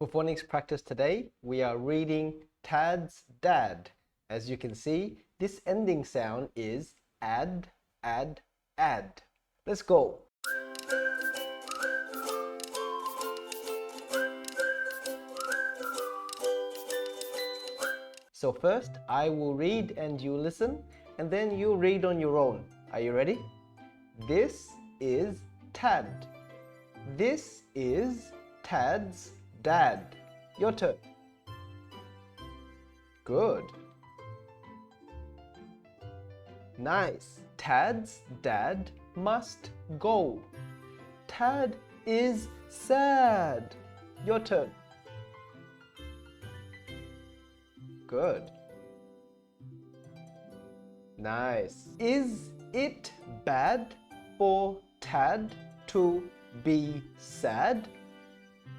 phonics practice today, we are reading Tad's dad. As you can see, this ending sound is ad, ad, ad. Let's go. So first, I will read and you listen, and then you read on your own. Are you ready? This is Tad. This is Tad's dad. Your turn. Good. Nice. Tad's dad must go. Tad is sad. Your turn. Good. Nice. Is it bad for Tad to be sad?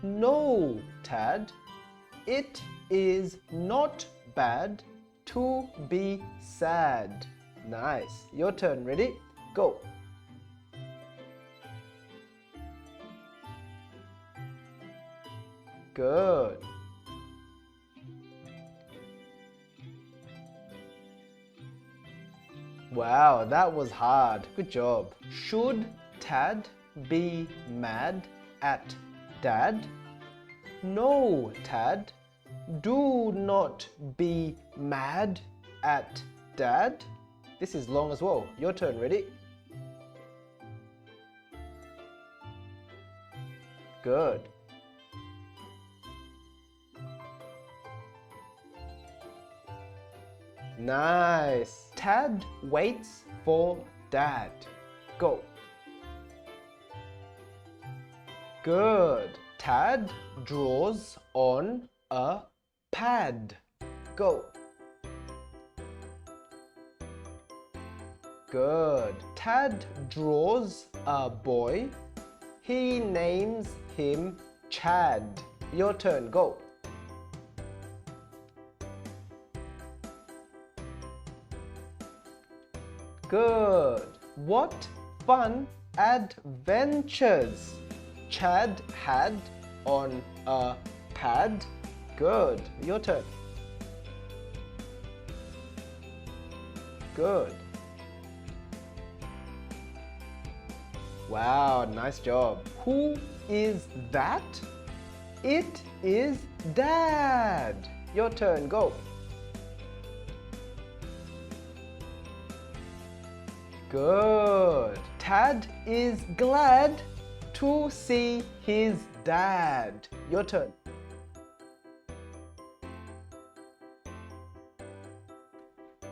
No, Tad. It is not bad to be sad. Nice. Your turn. Ready? Go. Good. Wow, that was hard. Good job. Should Tad be mad at Dad? No, Tad. Do not be mad at Dad. This is long as well. Your turn. Ready? Good. Nice. Tad waits for Dad. Go. Good. Tad draws on a pad. Go. Good. Tad draws a boy. He names him Chad. Your turn. Go. Good. What fun adventures Chad had on a pad. Good. Your turn. Good. Wow, nice job. Who is that? It is Dad. Your turn. Go. Good. Tad is glad to see his dad. Your turn.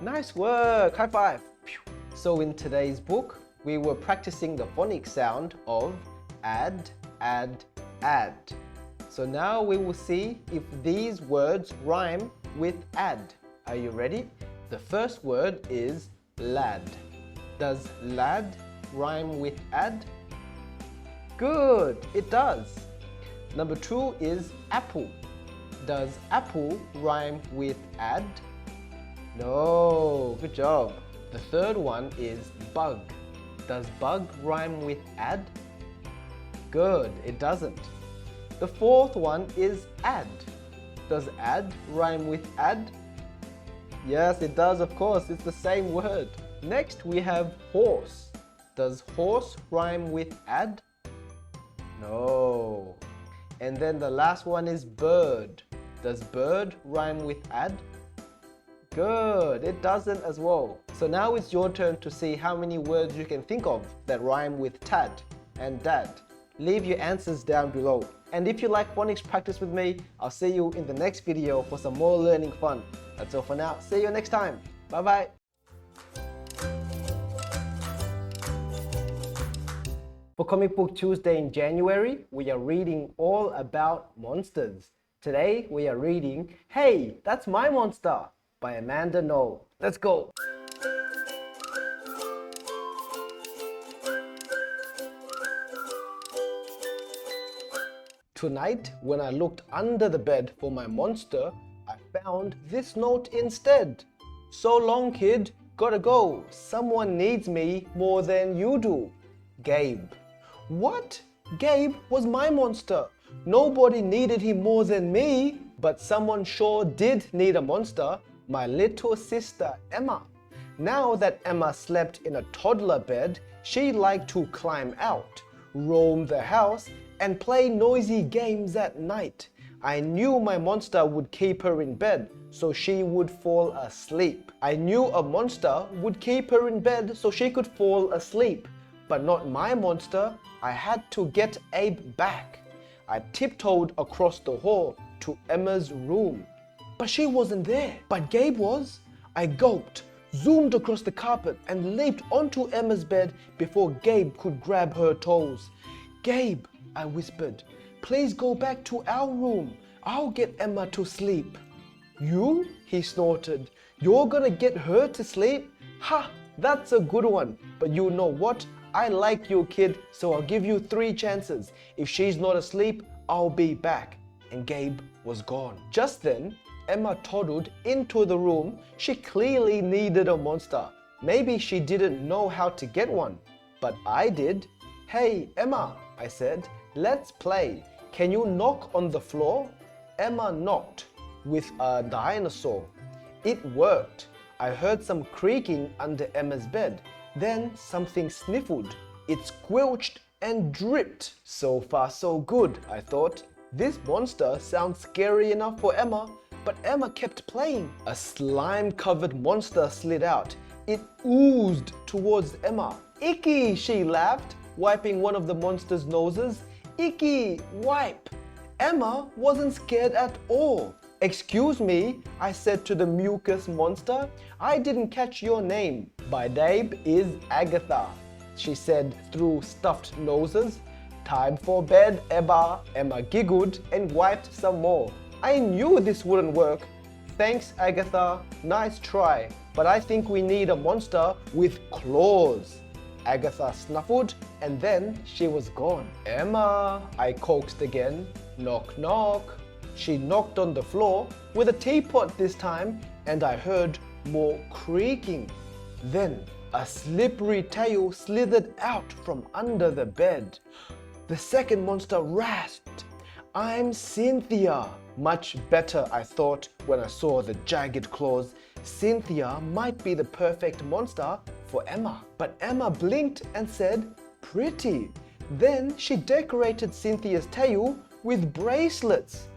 Nice work. High five. So in today's book, we were practicing the phonics sound of ad, ad, ad. So now we will see if these words rhyme with ad. Are you ready? The first word is lad. Does lad rhyme with ad? Good, it does. Number 2 is apple. Does apple rhyme with ad? No, good job. The third one is bug. Does bug rhyme with ad? Good, it doesn't. The fourth one is ad. Does ad rhyme with ad? Yes, it does, of course. It's the same word. Next, we have horse. Does horse rhyme with ad? No. And then the last one is bird. Does bird rhyme with ad? Good, it doesn't as well. So now it's your turn to see how many words you can think of that rhyme with tad and dad. Leave your answers down below. And if you like phonics practice with me, I'll see you in the next video for some more learning fun. That's all for now. See you next time. Bye bye. For Comic Book Tuesday in January, we are reading all about monsters. Today, we are reading Hey, That's My Monster by Amanda Noel. Let's go! Tonight, when I looked under the bed for my monster, I found this note instead. So long, kid. Gotta go. Someone needs me more than you do. Gabe. What? Gabe was my monster. Nobody needed him more than me. But someone sure did need a monster, my little sister Emma. Now that Emma slept in a toddler bed, she liked to climb out, roam the house, and play noisy games at night. I knew my monster would keep her in bed so she would fall asleep. I knew a monster would keep her in bed so she could fall asleep. But not my monster. I had to get Abe back. I tiptoed across the hall to Emma's room. But she wasn't there. But Gabe was. I gulped, zoomed across the carpet, and leaped onto Emma's bed before Gabe could grab her toes. "Gabe," I whispered, "please go back to our room. I'll get Emma to sleep." "You?" he snorted. "You're gonna get her to sleep? Ha! That's a good one. But you know what? I like you, kid, so I'll give you 3 chances. If she's not asleep, I'll be back." And Gabe was gone. Just then, Emma toddled into the room. She clearly needed a monster. Maybe she didn't know how to get one, but I did. "Hey, Emma," I said, "let's play. Can you knock on the floor?" Emma knocked with a dinosaur. It worked. I heard some creaking under Emma's bed. Then something sniffled. It squelched and dripped. So far so good, I thought. This monster sounds scary enough for Emma, but Emma kept playing. A slime-covered monster slid out. It oozed towards Emma. "Icky," she laughed, wiping one of the monster's noses. "Icky, wipe." Emma wasn't scared at all. "Excuse me," I said to the mucus monster. "I didn't catch your name." "My name is Agatha," she said through stuffed noses. "Time for bed, Emma." Emma giggled and wiped some more. I knew this wouldn't work. "Thanks, Agatha. Nice try. But I think we need a monster with claws." Agatha snuffled and then she was gone. "Emma," I coaxed again. "Knock, knock." She knocked on the floor with a teapot this time, and I heard more creaking. Then a slippery tail slithered out from under the bed. The second monster rasped, "I'm Cynthia." Much better, I thought when I saw the jagged claws. Cynthia might be the perfect monster for Emma. But Emma blinked and said, "Pretty." Then she decorated Cynthia's tail with bracelets.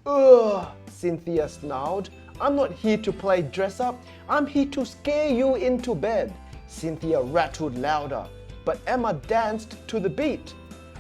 "Ugh," Cynthia snarled. "I'm not here to play dress up. I'm here to scare you into bed." Cynthia rattled louder, but Emma danced to the beat.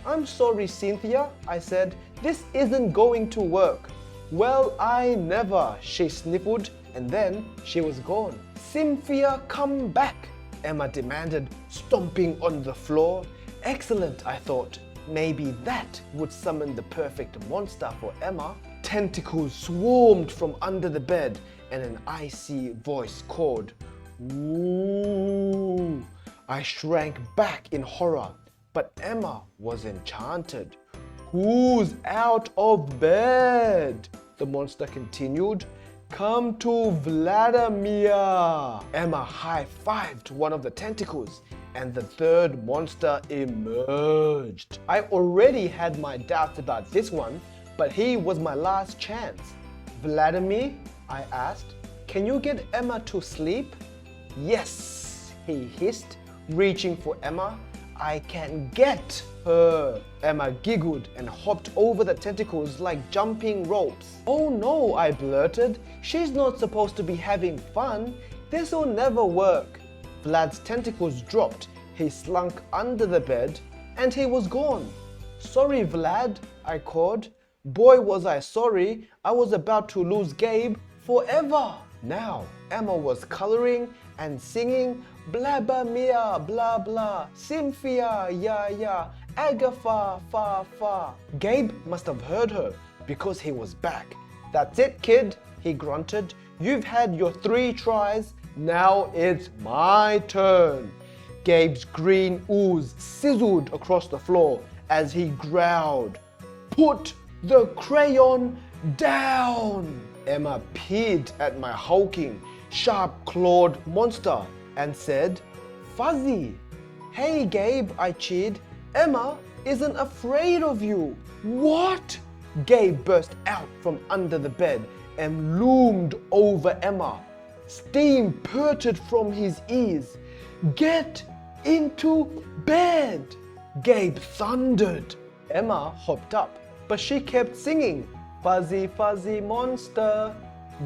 "I'm sorry, Cynthia," I said. "This isn't going to work." "Well, I never," she sniffled, and then she was gone. "Cynthia, come back," Emma demanded, stomping on the floor. Excellent, I thought. Maybe that would summon the perfect monster for Emma. Tentacles swarmed from under the bed, and an icy voice called, "Ooh." I shrank back in horror, but Emma was enchanted. "Who's out of bed?" the monster continued. "Come to Vladimir." Emma high-fived one of the tentacles, and the third monster emerged. I already had my doubts about this one, but he was my last chance. "Vladimir," I asked, "can you get Emma to sleep?" "Yes," he hissed, reaching for Emma. "I can get her." Emma giggled and hopped over the tentacles like jumping ropes. "Oh no," I blurted. "She's not supposed to be having fun. This'll never work." Vlad's tentacles dropped. He slunk under the bed and he was gone. "Sorry, Vlad," I called. Boy, was I sorry. I was about to lose Gabe forever. Now, Emma was coloring and singing "Blabba Mia, blah blah, Cynthia, ya ya, Agatha, fa fa." Gabe must have heard her because he was back. "That's it, kid," he grunted. "You've had your 3 tries. Now it's my turn." Gabe's green ooze sizzled across the floor as he growled, "Put the crayon down." Emma peered at my hulking, sharp-clawed monster and said, "Fuzzy." "Hey, Gabe," I cheered. "Emma isn't afraid of you." "What?" Gabe burst out from under the bed and loomed over Emma. Steam purted from his ears. "Get into bed!" Gabe thundered. Emma hopped up, but she kept singing, "Fuzzy, fuzzy monster."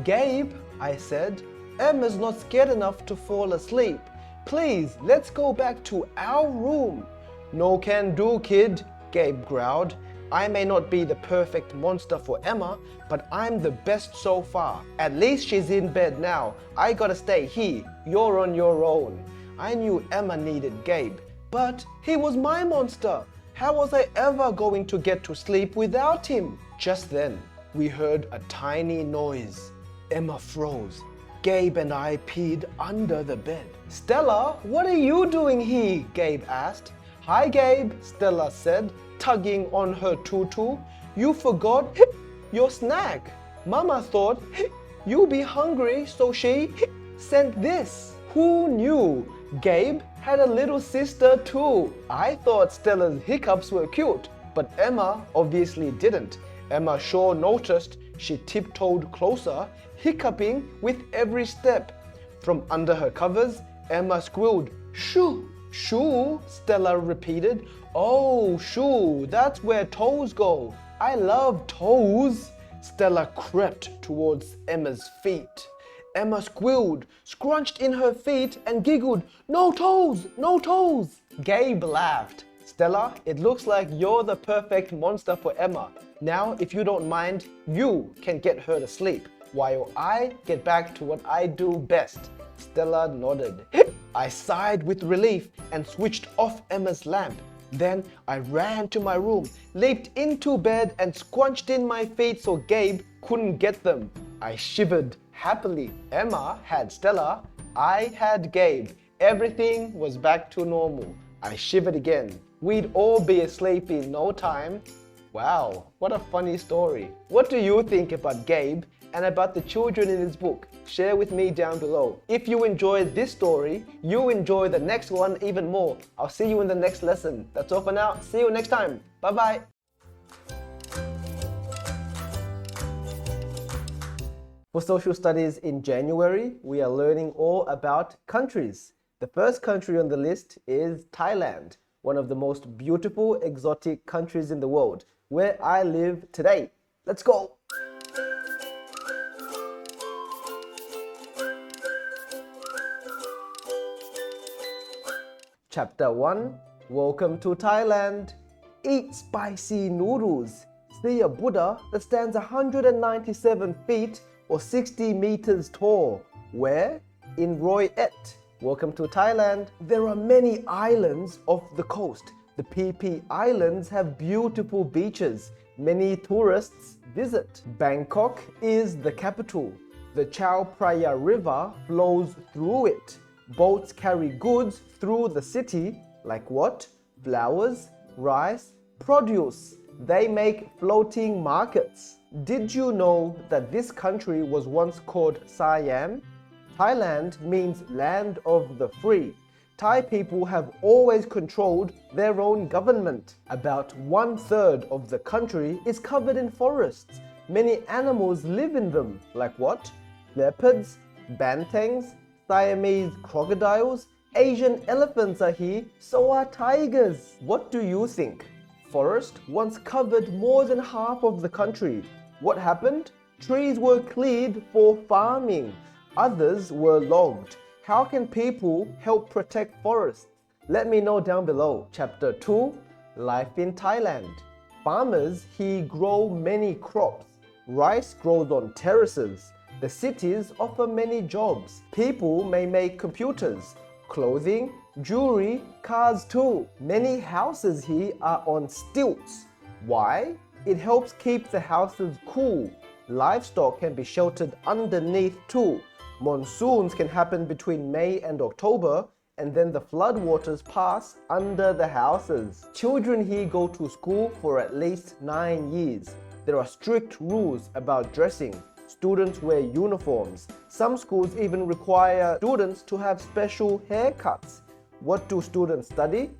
"Gabe," I said, "Emma's not scared enough to fall asleep. Please, let's go back to our room." "No can do, kid," Gabe growled. "I may not be the perfect monster for Emma, but I'm the best so far. At least she's in bed now. I gotta stay here. You're on your own." I knew Emma needed Gabe, but he was my monster. How was I ever going to get to sleep without him? Just then, we heard a tiny noise. Emma froze. Gabe and I peed under the bed. "Stella, what are you doing here?" Gabe asked. "Hi, Gabe," Stella said, tugging on her tutu. "You forgot your snack. Mama thought you'd be hungry, so she sent this." Who knew? Gabe had a little sister too. I thought Stella's hiccups were cute, but Emma obviously didn't. Emma sure noticed. She tiptoed closer, hiccuping with every step. From under her covers, Emma squealed, "Shoo, shoo," Stella repeated. "Oh, shoo, that's where toes go. I love toes." Stella crept towards Emma's feet. Emma squealed, scrunched in her feet, and giggled, "No toes, no toes." Gabe laughed. "Stella, it looks like you're the perfect monster for Emma. Now, if you don't mind, you can get her to sleep, while I get back to what I do best." Stella nodded. I sighed with relief and switched off Emma's lamp. Then I ran to my room, leaped into bed, and scrunched in my feet so Gabe couldn't get them. I shivered happily. Emma had Stella. I had Gabe. Everything was back to normal. I shivered again. We'd all be asleep in no time. Wow, what a funny story. What do you think about Gabe and about the children in his book? Share with me down below. If you enjoyed this story, you'll enjoy the next one even more. I'll see you in the next lesson. That's all for now. See you next time. Bye-bye. For social studies in January, we are learning all about countries. The first country on the list is Thailand, one of the most beautiful exotic countries in the world, where I live today. Let's go! Chapter 1. Welcome to Thailand. Eat spicy noodles. See a Buddha that stands 197 feet or 60 meters tall. Where? In Roi Et. Welcome to Thailand. There are many islands off the coast. The Phi Phi Islands have beautiful beaches. Many tourists visit. Bangkok is the capital. The Chao Phraya River flows through it. Boats carry goods through the city, like what? Flowers, rice, produce. They make floating markets. Did you know that this country was once called Siam? Thailand means land of the free. Thai people have always controlled their own government. About 1/3 of the country is covered in forests. Many animals live in them, like what? Leopards, bantangs, Siamese crocodiles, Asian elephants are here, so are tigers. What do you think? Forest once covered more than half of the country. What happened? Trees were cleared for farming. Others were logged. How can people help protect forests? Let me know down below. Chapter 2. Life in Thailand. Farmers here grow many crops. Rice grows on terraces. The cities offer many jobs. People may make computers, clothing, jewelry, cars too. Many houses here are on stilts. Why? It helps keep the houses cool. Livestock can be sheltered underneath too. Monsoons can happen between May and October, and then the floodwaters pass under the houses. Children here go to school for at least 9 years. There are strict rules about dressing. Students wear uniforms. Some schools even require students to have special haircuts. What do students study?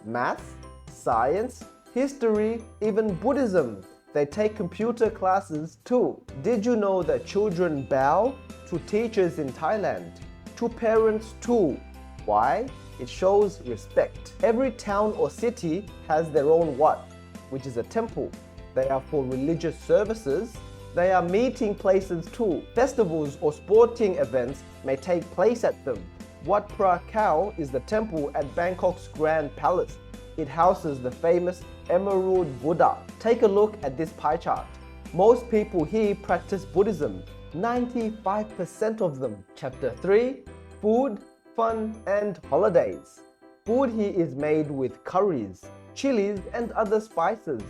Math, science, history, even Buddhism. They take computer classes too. Did you know that children bow to teachers in Thailand? To parents too. Why? It shows respect. Every town or city has their own wat, which is a temple. They are for religious services. They are meeting places too. Festivals or sporting events may take place at them. Wat Phra Kaew is the temple at Bangkok's Grand Palace. It houses the famous Emerald Buddha. Take a look at this pie chart. Most people here practice Buddhism. 95% of them. Chapter 3. Food, Fun and Holidays. Food here is made with curries, chilies and other spices.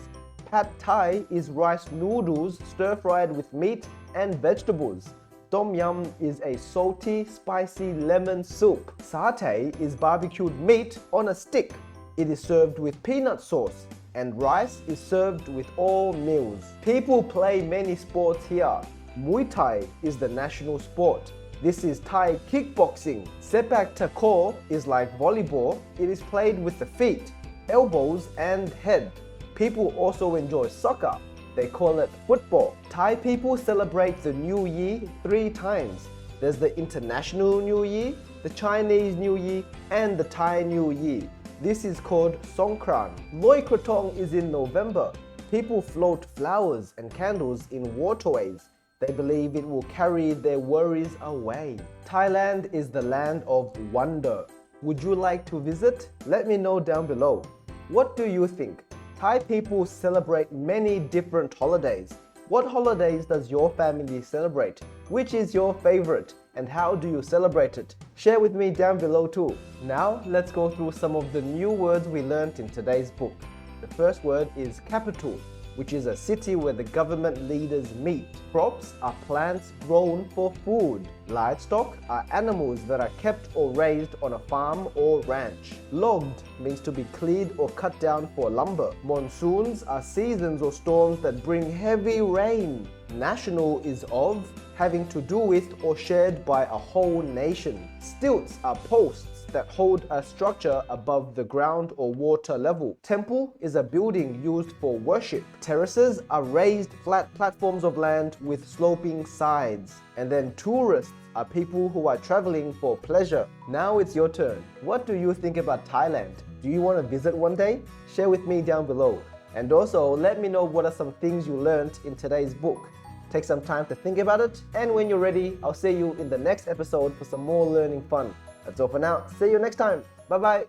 Pad Thai is rice noodles stir-fried with meat and vegetables. Tom Yum is a salty, spicy lemon soup. Satay is barbecued meat on a stick. It is served with peanut sauce, and rice is served with all meals. People play many sports here. Muay Thai is the national sport. This is Thai kickboxing. Sepak takraw is like volleyball. It is played with the feet, elbows and head. People also enjoy soccer. They call it football. Thai people celebrate the New Year 3 times. There's the International New Year, the Chinese New Year, and the Thai New Year. This is called Songkran. Loi Krathong is in November. People float flowers and candles in waterways. They believe it will carry their worries away. Thailand is the land of wonder. Would you like to visit? Let me know down below. What do you think? Thai people celebrate many different holidays. What holidays does your family celebrate? Which is your favorite? And how do you celebrate it? Share with me down below too. Now let's go through some of the new words we learned in today's book. The first word is capital, which is a city where the government leaders meet. Crops are plants grown for food. Livestock are animals that are kept or raised on a farm or ranch. Logged means to be cleared or cut down for lumber. Monsoons are seasons or storms that bring heavy rain. National is of, having to do with or shared by a whole nation. Stilts are posts that hold a structure above the ground or water level. Temple is a building used for worship. Terraces are raised flat platforms of land with sloping sides. And then tourists are people who are traveling for pleasure. Now it's your turn. What do you think about Thailand? Do you want to visit one day? Share with me down below. And also let me know what are some things you learned in today's book. Take some time to think about it, and when you're ready, I'll see you in the next episode for some more learning fun. That's all for now. See you next time. Bye-bye.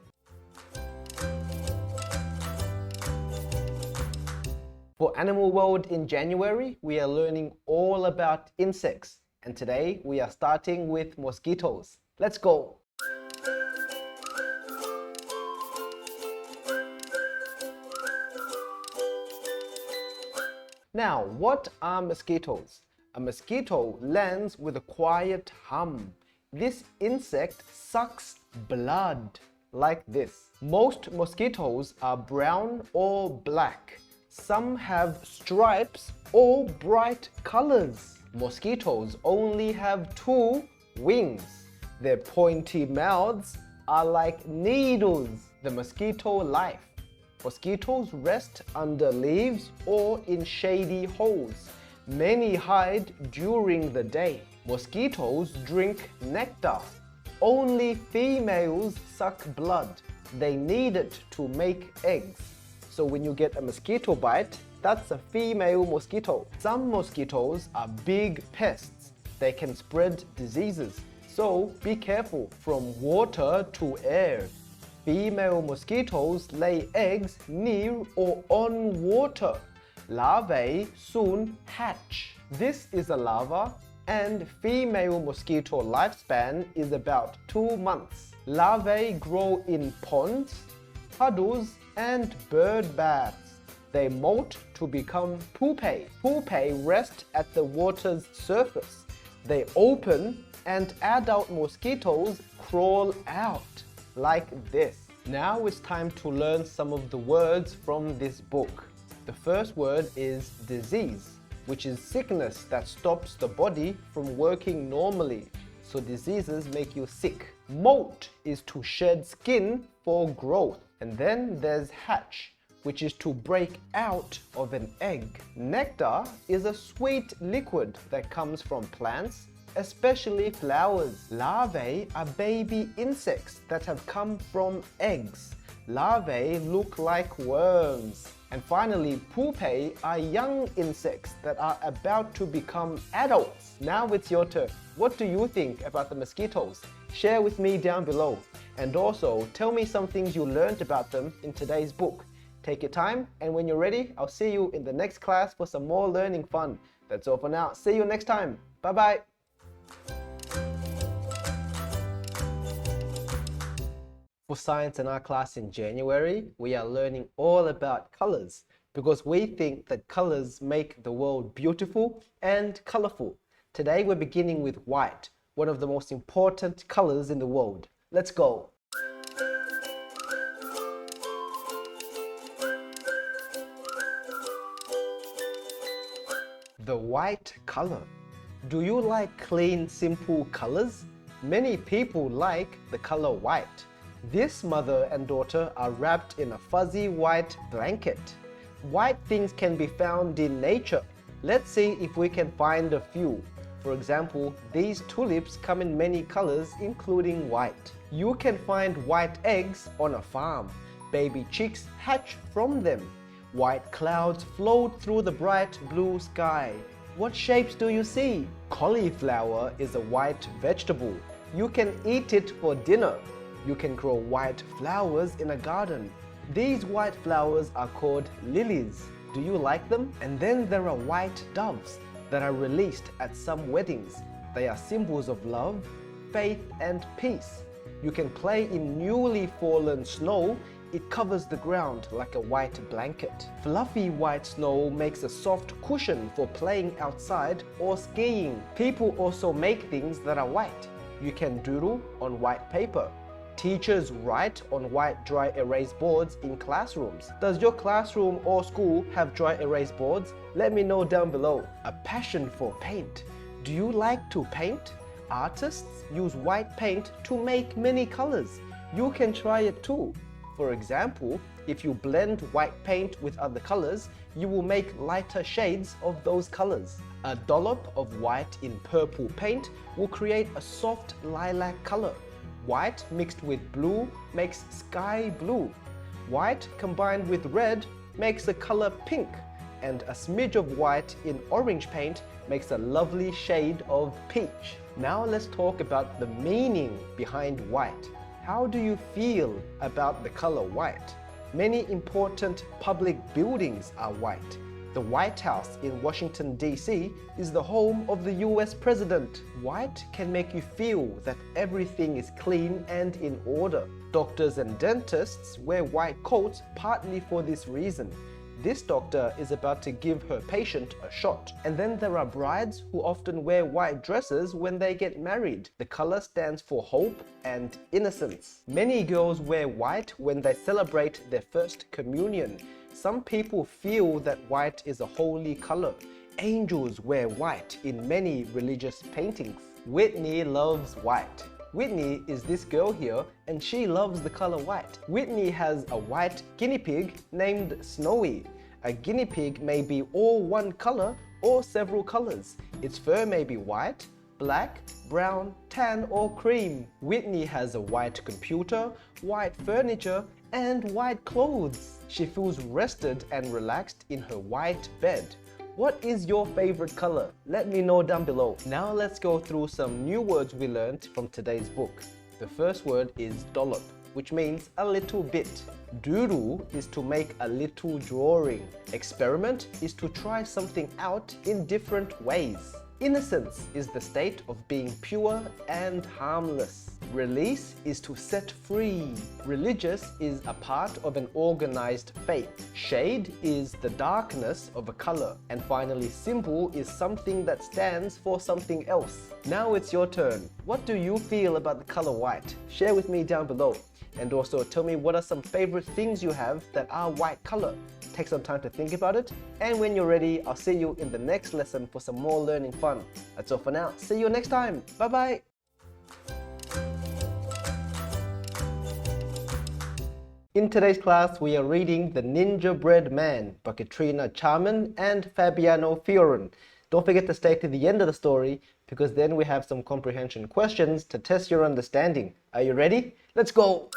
For Animal World in January, we are learning all about insects. And today, we are starting with mosquitoes. Let's go. Now, what are mosquitoes? A mosquito lands with a quiet hum. This insect sucks blood like this. Most mosquitoes are brown or black. Some have stripes or bright colors. Mosquitoes only have 2 wings. Their pointy mouths are like needles. The mosquito life. Mosquitoes rest under leaves or in shady holes. Many hide during the day. Mosquitoes drink nectar. Only females suck blood. They need it to make eggs. So when you get a mosquito bite, that's a female mosquito. Some mosquitoes are big pests. They can spread diseases. So be careful from water to air. Female mosquitoes lay eggs near or on water. Larvae soon hatch. This is a larva, and female mosquito lifespan is about 2 months. Larvae grow in ponds, puddles, and bird baths. They molt to become pupae. Pupae rest at the water's surface. They open and adult mosquitoes crawl out. Like this. Now it's time to learn some of the words from this book. The first word is disease, which is sickness that stops the body from working normally. So diseases make you sick. Molt is to shed skin for growth. And then there's hatch, which is to break out of an egg. Nectar is a sweet liquid that comes from plants, especially flowers. Larvae are baby insects that have come from eggs. Larvae look like worms. And finally, pupae are young insects that are about to become adults. Now it's your turn. What do you think about the mosquitoes? Share with me down below. And also, tell me some things you learned about them in today's book. Take your time, and when you're ready, I'll see you in the next class for some more learning fun. That's all for now. See you next time. Bye-bye. For Science and Art class in January, we are learning all about colors because we think that colors make the world beautiful and colorful. Today we're beginning with white, one of the most important colors in the world. Let's go! The white color. Do you like clean, simple colors? Many people like the color white. This mother and daughter are wrapped in a fuzzy white blanket. White things can be found in nature. Let's see if we can find a few. For example, these tulips come in many colors, including white. You can find white eggs on a farm. Baby chicks hatch from them. White clouds float through the bright blue sky. What shapes do you see? Cauliflower is a white vegetable. You can eat it for dinner. You can grow white flowers in a garden. These white flowers are called lilies. Do you like them? And then there are white doves that are released at some weddings. They are symbols of love, faith, and peace. You can play in newly fallen snow. It covers the ground like a white blanket. Fluffy white snow makes a soft cushion for playing outside or skiing. People also make things that are white. You can doodle on white paper. Teachers write on white dry erase boards in classrooms. Does your classroom or school have dry erase boards? Let me know down below. A passion for paint. Do you like to paint? Artists use white paint to make many colors. You can try it too. For example, if you blend white paint with other colors, you will make lighter shades of those colors. A dollop of white in purple paint will create a soft lilac color. White mixed with blue makes sky blue. White combined with red makes the color pink. And a smidge of white in orange paint makes a lovely shade of peach. Now let's talk about the meaning behind white. How do you feel about the color white? Many important public buildings are white. The White House in Washington, D.C. is the home of the US President. White can make you feel that everything is clean and in order. Doctors and dentists wear white coats partly for this reason. This doctor is about to give her patient a shot. And then there are brides who often wear white dresses when they get married. The color stands for hope and innocence. Many girls wear white when they celebrate their first communion. Some people feel that white is a holy color. Angels wear white in many religious paintings. Whitney loves white. Whitney is this girl here, and she loves the color white. Whitney has a white guinea pig named Snowy. A guinea pig may be all one color or several colors. Its fur may be white, black, brown, tan, or cream. Whitney has a white computer, white furniture, and white clothes. She feels rested and relaxed in her white bed. What is your favorite color? Let me know down below. Now let's go through some new words we learned from today's book. The first word is dollop, which means a little bit. Doodle is to make a little drawing. Experiment is to try something out in different ways. Innocence is the state of being pure and harmless. Release is to set free. Religious is a part of an organized faith. Shade is the darkness of a color. And finally, symbol is something that stands for something else. Now it's your turn. What do you feel about the color white? Share with me down below. And also tell me what are some favorite things you have that are white color. Take some time to think about it. And when you're ready, I'll see you in the next lesson for some more learning fun. That's all for now. See you next time. Bye-bye. In today's class, we are reading The Ninjabread Man by Katrina Charman and Fabiano Fiorin. Don't forget to stay to the end of the story because then we have some comprehension questions to test your understanding. Are you ready? Let's go!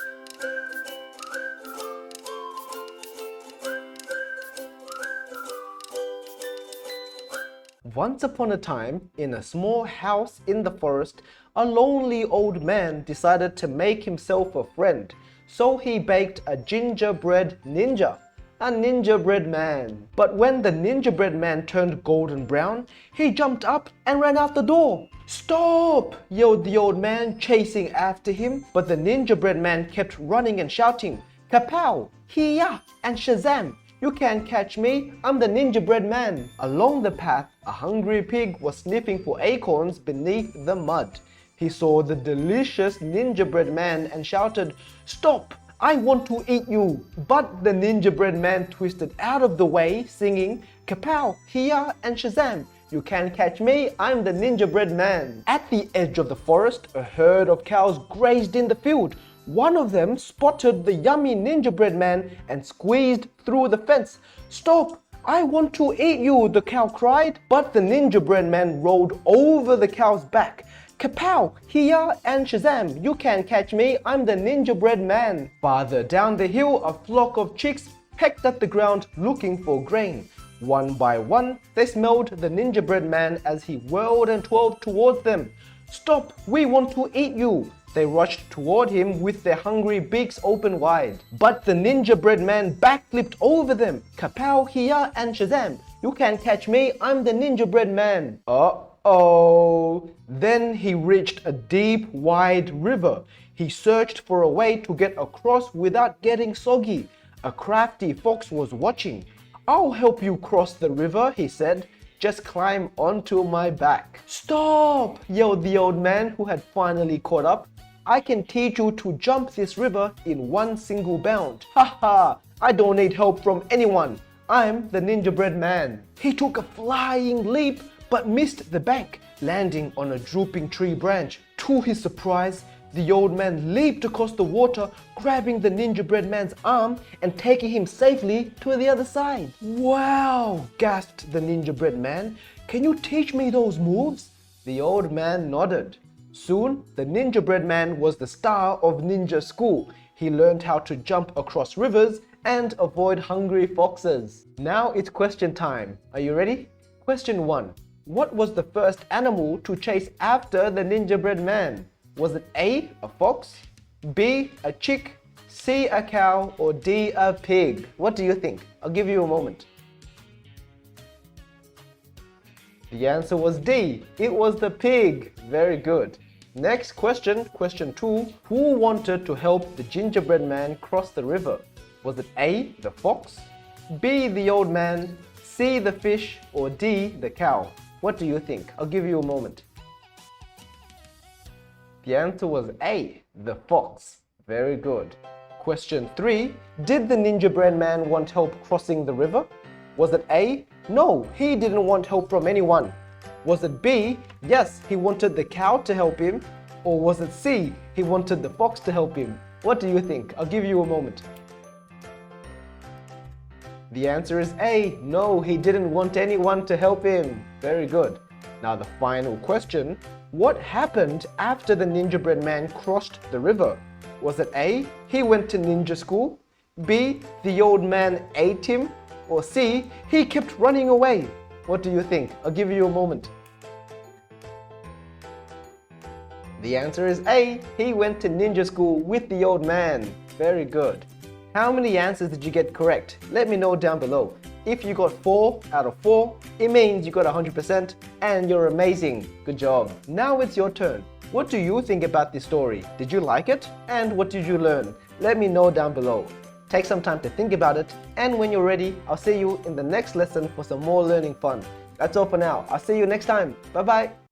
Once upon a time, in a small house in the forest, a lonely old man decided to make himself a friend. So he baked a gingerbread ninja, a ninjabread man. But when the ninjabread man turned golden brown, he jumped up and ran out the door. "Stop!" yelled the old man, chasing after him. But the ninjabread man kept running and shouting, "Kapow! Hiya! And Shazam! You can't catch me, I'm the Ninjabread Man." Along the path, a hungry pig was sniffing for acorns beneath the mud. He saw the delicious Ninjabread Man and shouted, "Stop! I want to eat you!" But the Ninjabread Man twisted out of the way, singing, "Kapow! Hiya! And Shazam! You can't catch me, I'm the Ninjabread Man." At the edge of the forest, a herd of cows grazed in the field. One of them spotted the yummy Ninjabread Man and squeezed through the fence. "Stop! I want to eat you," the cow cried. But the Ninjabread Man rolled over the cow's back. "Kapow! Hiya! And Shazam! You can't catch me, I'm the Ninjabread Man." Farther down the hill, a flock of chicks pecked at the ground looking for grain. One by one, they smelled the Ninjabread Man as he whirled and twirled towards them. "Stop! We want to eat you!" They rushed toward him with their hungry beaks open wide. But the Ninjabread Man backflipped over them. "Kapow! Hiya! And Shazam! You can't catch me, I'm the Ninjabread Man." Uh-oh! Then he reached a deep, wide river. He searched for a way to get across without getting soggy. A crafty fox was watching. "I'll help you cross the river," he said. "Just climb onto my back." "Stop!" yelled the old man who had finally caught up. "I can teach you to jump this river in one single bound." "Ha ha! I don't need help from anyone. I'm the Ninjabread Man." He took a flying leap but missed the bank, landing on a drooping tree branch. To his surprise, the old man leaped across the water, grabbing the Ninjabread Man's arm and taking him safely to the other side. "Wow!" gasped the Ninjabread Man. "Can you teach me those moves?" The old man nodded. Soon, the Ninjabread Man was the star of ninja school. He learned how to jump across rivers and avoid hungry foxes. Now it's question time. Are you ready? Question 1. What was the first animal to chase after the Ninjabread Man? Was it A, a fox, B, a chick, C, a cow, or D, a pig? What do you think? I'll give you a moment. The answer was D. It was the pig. Very good. Next question, question 2. Who wanted to help the Gingerbread Man cross the river? Was it A, the fox, B, the old man, C, the fish, or D, the cow? What do you think? I'll give you a moment. The answer was A, the fox. Very good. Question 3. Did the Ninjabread Man want help crossing the river? Was it A? No, he didn't want help from anyone. Was it B? Yes, he wanted the cow to help him. Or was it C? He wanted the fox to help him. What do you think? I'll give you a moment. The answer is A. No, he didn't want anyone to help him. Very good. Now the final question. What happened after the Ninjabread Man crossed the river? Was it A, he went to ninja school, B, the old man ate him, or C, he kept running away? What do you think? I'll give you a moment. The answer is A, he went to ninja school with the old man. Very good. How many answers did you get correct? Let me know down below. If you got 4 out of 4, it means you got 100% and you're amazing. Good job. Now it's your turn. What do you think about this story? Did you like it? And what did you learn? Let me know down below. Take some time to think about it, and when you're ready, I'll see you in the next lesson for some more learning fun. That's all for now. I'll see you next time. Bye bye.